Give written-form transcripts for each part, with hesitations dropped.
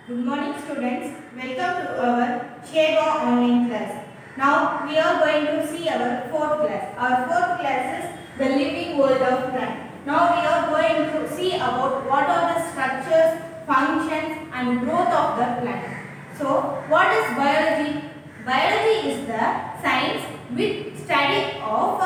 Good morning students. Welcome to our Shego online class. Now we are going to see our fourth class. Our fourth class is the living world of plant. Now we are going to see about what are the structures, functions and growth of the plant. So what is biology? Biology is the science with study of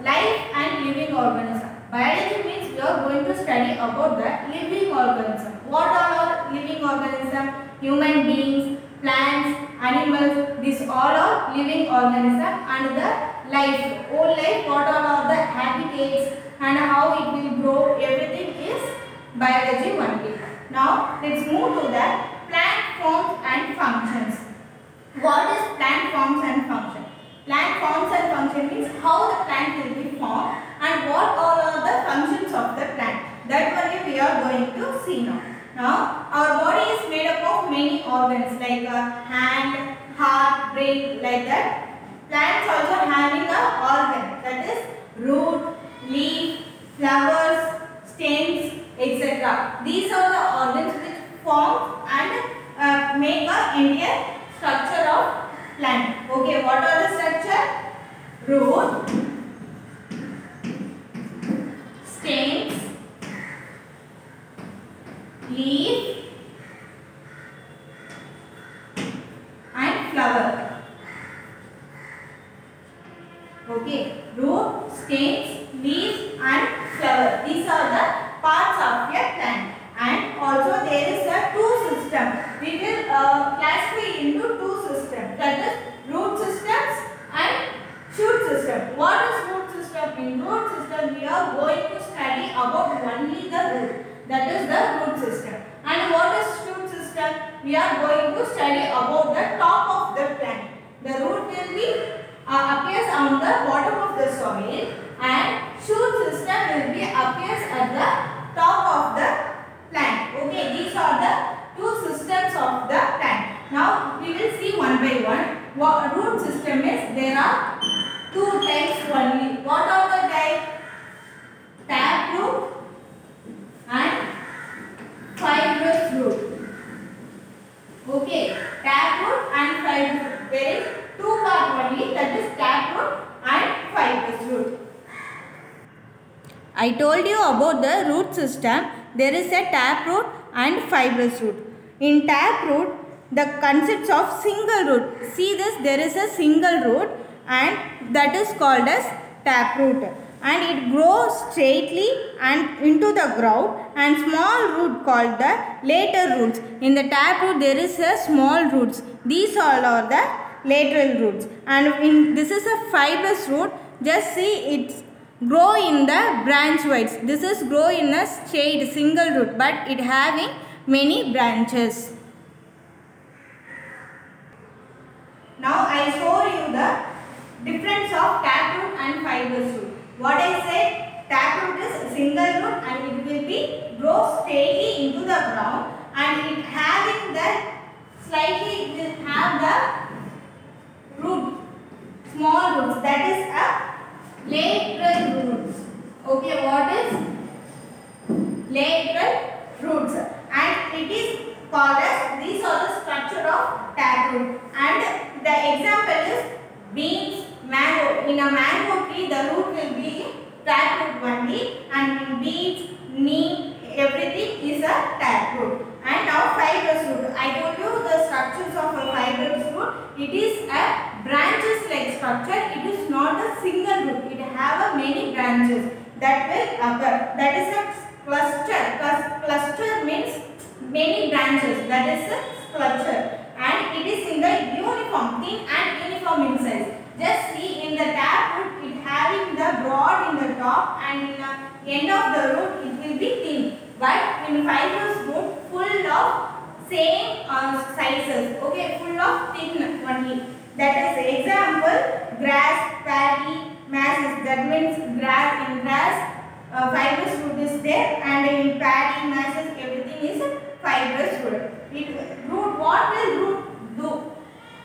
life and living organism. Biology means we are going to study about the living organism. What are living organism? Human beings, plants, animals, these all are living organism and the life. Whole life, what all are the habitats and how it will grow, everything is biology only. Now let's move to the plant forms and functions. What is plant forms and function? Plant forms and function means how the plant will be formed and what all are the functions of the plant. That only we are going to see now. Now, our body is made up of many organs like hand, heart, brain, like that. Plants also having a organ, that is root, leaf, flowers, stems, etc. These are the organs which form and make a entire structure of plant. Okay, what are the structure? Root, stems, leaf and flower. Okay, root, stems, leaves and flower. These are the parts of a plant. And also there is a two system. We will classify into two systems. That is root systems and shoot system. What is root system? In root system we are going to study about only the root. That is the root system. And what is shoot system? We are going to study about the top of the plant. The root will be appears on the bottom of the soil and shoot system will be appears at the top of the plant. Okay, these are the two systems of the plant. Now we will see one by one. What root system is? There are two types only. What are the types? Tap root and fibrous root. Okay, tap root and fibrous root. There is two parts only, that is tap root and fibrous root. I told you about the root system. There is a tap root and fibrous root. In tap root, the consists of single root. See this, there is a single root and that is called as tap root. And it grows straightly and into the ground, and small root called the lateral roots. In the tap root there is a small roots. These all are the lateral roots. And this is a fibrous root. Just see it's grow in the branch wise. This is grow in a straight single root, but it having many branches. Now I show you the difference of tap root and fibrous root. What I said, tap root is single root and it will be grow straightly into the ground, and it having the slightly it will have the root, small roots, that is a lateral roots. Okay, what is lateral roots? And it is called as, these are the structure of tap root. And the example is beans, mango. In a mango tree, the root will be tap root only, and in beans, neem, everything is a tap root. And now fibrous root. I told you the structures of a fibrous root. It is a branches like structure. It is not a single root. It have a many branches that will occur. That is a cluster. Cluster means many branches. That is a cluster. And it is in the uniform, thin and uniform in size. Just see in the tap root it having the broad in the top, and in the end of the root it will be thin. But in fibrous root full of same sizes. Okay, full of thin only. That is example grass, paddy, masses. That means grass, in grass fibrous root is there, and in paddy, masses, everything is fibrous root. What will root do?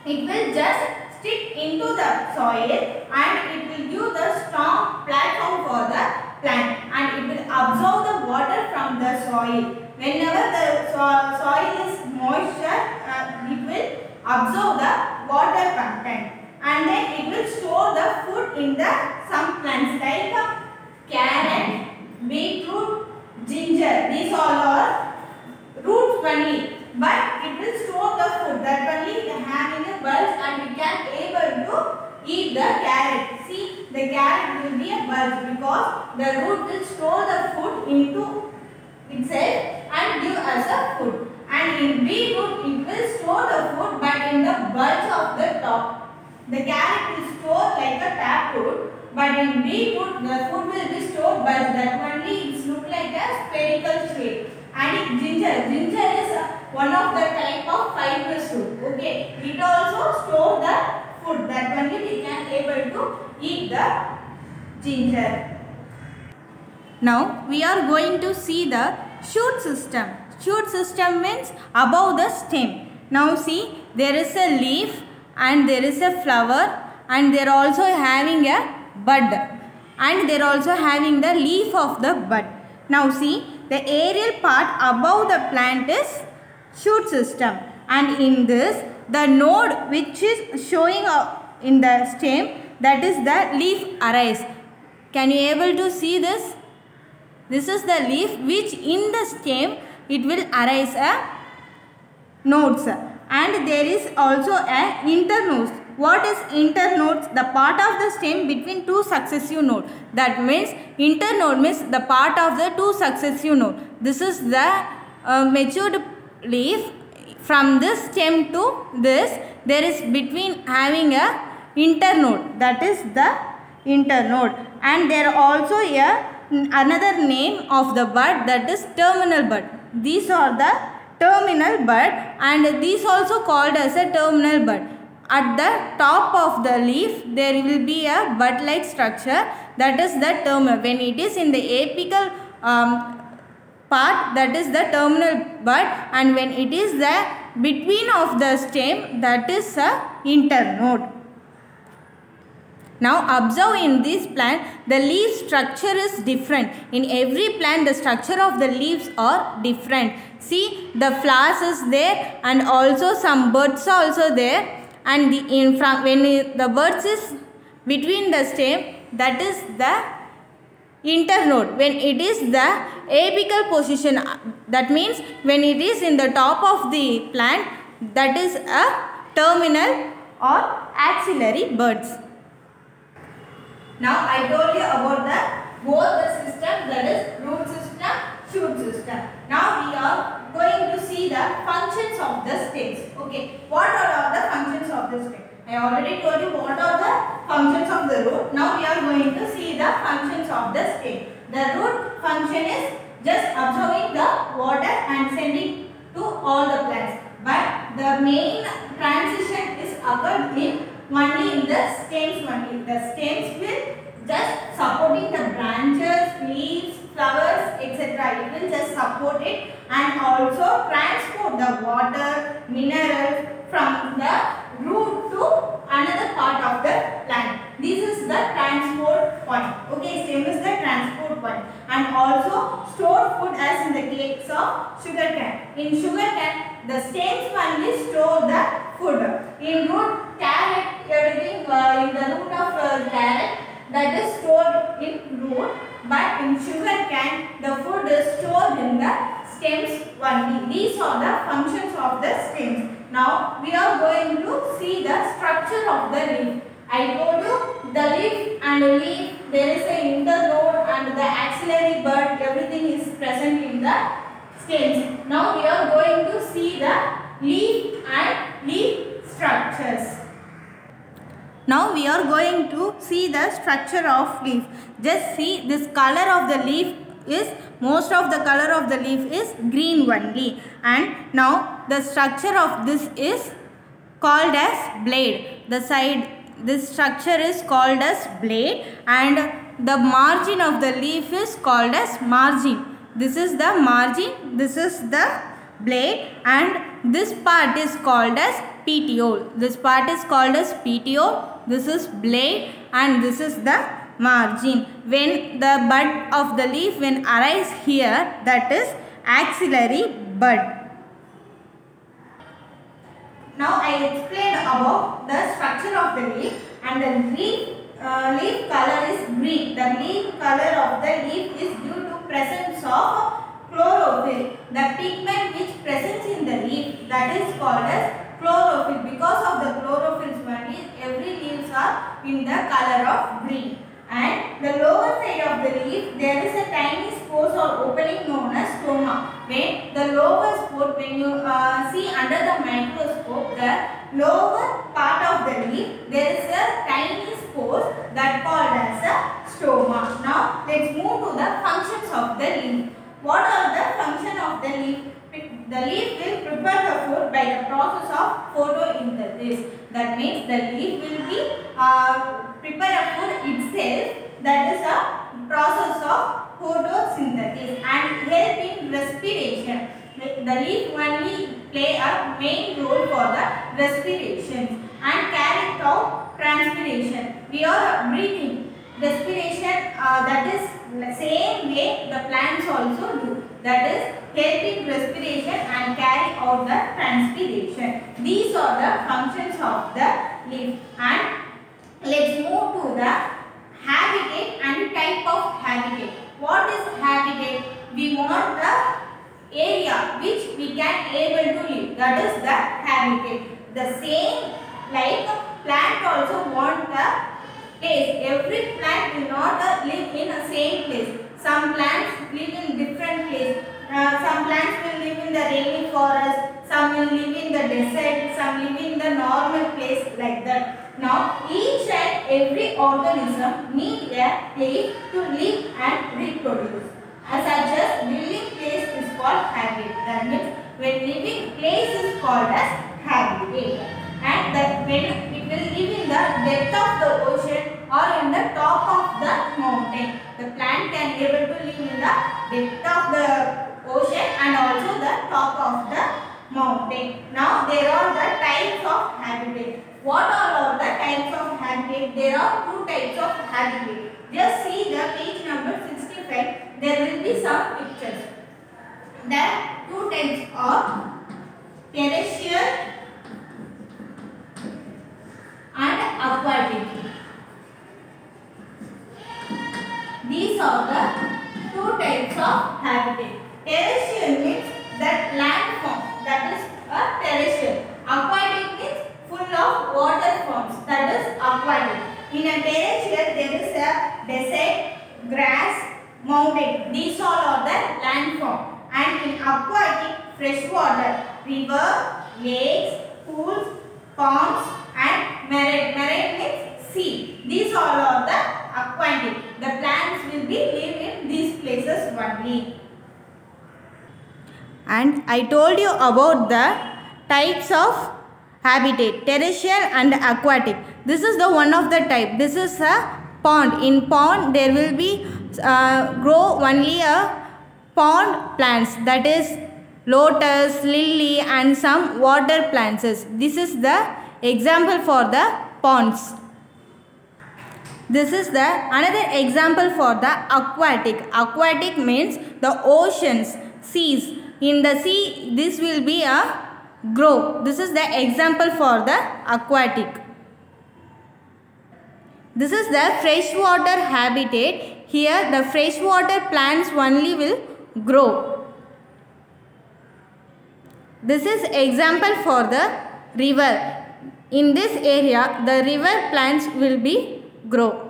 It will just stick into the soil and it will give the strong platform for the plant, and it will absorb the water from the soil. Whenever the soil is moisture, but it will store the food. That only having a bulge and we can able to eat the carrot. See, the carrot will be a bulge because the root will store the food into itself and give us a food. And in beetroot it will store the food but in the bulge of the top. The carrot will store like a taproot, but in beetroot the food will be stored bulge. That only it look like a spherical shape. And in ginger is one of the type of fibrous root. Okay, it also store the food. That only we can able to eat the ginger. Now we are going to see the shoot system. Shoot system means above the stem. Now see, there is a leaf and there is a flower and they are also having a bud and they are also having the leaf of the bud. Now see, the aerial part above the plant is shoot system, and in this the node which is showing up in the stem, that is the leaf arise. Can you able to see this? This is the leaf which in the stem it will arise a nodes, and there is also a internodes. What is internodes? The part of the stem between two successive nodes. That means internode means the part of the two successive nodes. This is the matured leaf. From this stem to this, there is between having a internode. That is the internode, and there also another name of the bud, that is terminal bud. These are the terminal bud, and these also called as a terminal bud. At the top of the leaf there will be a bud like structure, that is the terminal. When it is in the apical part, that is the terminal bud, and when it is the between of the stem, that is a internode. Now observe in this plant, the leaf structure is different. In every plant the structure of the leaves are different. See, the flowers is there and also some buds are also there, and when the buds is between the stem, that is the internode. When it is the apical position, that means when it is in the top of the plant, that is a terminal or axillary buds. Now I told you about both the system, that is root system, shoot system. Now we are going to see the functions of the stems. Okay, what are the functions of the stem? I already told you what are the functions of the root. Now we are going to see the functions of the stem. The root function is just absorbing the water and sending to all the plants. But the main transition is occurred in only in the stems only. The stems will just supporting the branches, leaves, flowers, etc. It will just support it and also transport the water, minerals from the root to another part of the plant. This is the transport point. Okay, stem is the transport point. And also store food as in the case of sugarcane. In sugarcane, the stems only store the food. In root, carrot, everything in the root of carrot, that is stored in root. But in sugarcane, the food is stored in the stems only. These are the functions of the stems. Now we are going to see the structure of the leaf. I told you the leaf and leaf, there is an internode and the axillary bud, everything is present in the stems. Now we are going to see the leaf and leaf structures. Now we are going to see the structure of leaf. Just see, this color of the leaf is, most of the color of the leaf is green only, and now the structure of this is called as blade. The side, this structure is called as blade, and the margin of the leaf is called as margin. This is the margin, this is the blade, and this part is called as petiole. This part is called as petiole, this is blade, and this is the margin. When the bud of the leaf when arise here, that is axillary bud. Now I explained about the structure of the leaf, and the leaf color is green. The leaf color of the leaf is due to presence of chlorophyll. The pigment which presents in the leaf that is called as chlorophyll. Because of the chlorophyll only every leaves are in the color of green. And the lower side of the leaf there is a tiny spores or opening known as stoma. When the lower spore, when you see under the microscope, the lower part of the leaf there is a tiny spores that called as a stoma. Now let's move to the functions of the leaf. What are the function of the leaf? The leaf will prepare the food by the process of photosynthesis. That means the leaf will be prepare a food itself. That is a process of photosynthesis and help in respiration. The leaf only play a main role for the respiration and carry out transpiration. We are breathing. Respiration that is the same way the plants also do. That is helping respiration and carry out the transpiration. These are the functions of the leaf. And let's move to the habitat and type of habitat. What is habitat? We want the area which we can able to live. That is the habitat. The same like plant also want the place. Every plant will not live in the same place. Some plants live in different place. Some plants will live in the rainy forest. Some will live in the desert. Some live in the normal place like that. Now each and every organism need a place to live and reproduce. Such as living place is called habitat. That means when living place is called as habitat. And that when it will live in the depth of the ocean or in the top of the mountain. The plant can be able to live in the depth of the ocean and also the top of the mountain. Now there are the types of habitat. What are the types of habitat? There are two types of habitat. Just see the page number 65. There will be some pictures. The two types are terrestrial and aquatic. These are the two types of habitat. Terrestrial means that land form, that is a terrestrial. Aquatic means full of water forms, that is aquatic. In a terrestrial there is a desert, grass, mountain. These all are the land form. And in aquatic, freshwater, river, lakes, pools, ponds and marine means sea. These all are the aquatic. The plants will be live in these places only. And I told you about the types of habitat, terrestrial and aquatic. This is the one of the type. This is a pond. In pond there will be grow only a pond plants, that is lotus, lily and some water plants. This is the example for the ponds. This is the another example for the aquatic. Aquatic means the oceans, seas. In the sea this will be a grow. This is the example for the aquatic. This is the freshwater habitat. Here the freshwater plants only will grow. This is example for the river. In this area the river plants will be grow.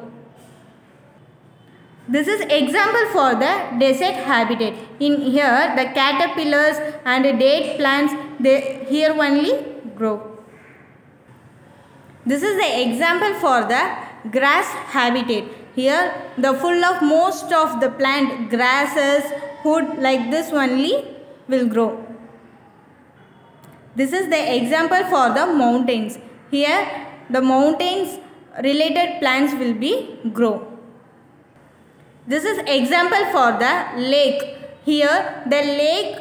This is example for the desert habitat. In here the caterpillars and date plants, they here only grow. This is the example for the grass habitat. Here the full of most of the plant, grasses, wood like this only will grow. This is the example for the mountains. Here the mountains related plants will be grow. This is example for the lake. Here the lake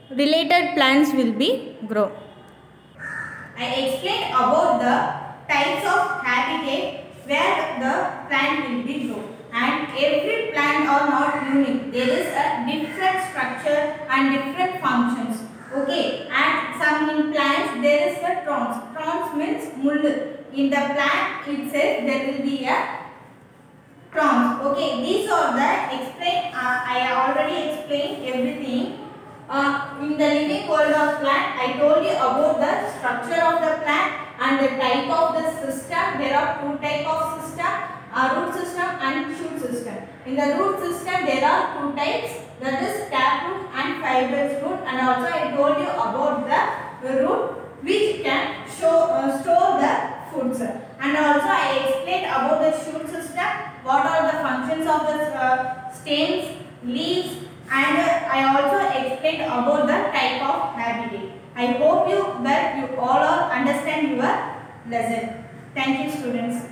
related plants will be grow. I explained about the types of habitat where the plant will be grow. And every plant are not unique. There is a different structure and different functions. Okay. And some in plants there is a trunks. Trunks means mullu. In the plant itself there will be a trunks. Okay, these are the I already explained everything. In In the living world of plant, I told you about the structure of the plant and the type of the system. There are two types of system, root system and shoot system. In the root system, there are two types, that is taproot and fibrous root, and also I told you about the root which can store the foods. And also I explained about the shoot system, what are the functions of the stems, leaves, and I also explained about the type of habitat. I hope you all understand your lesson. Thank you, students.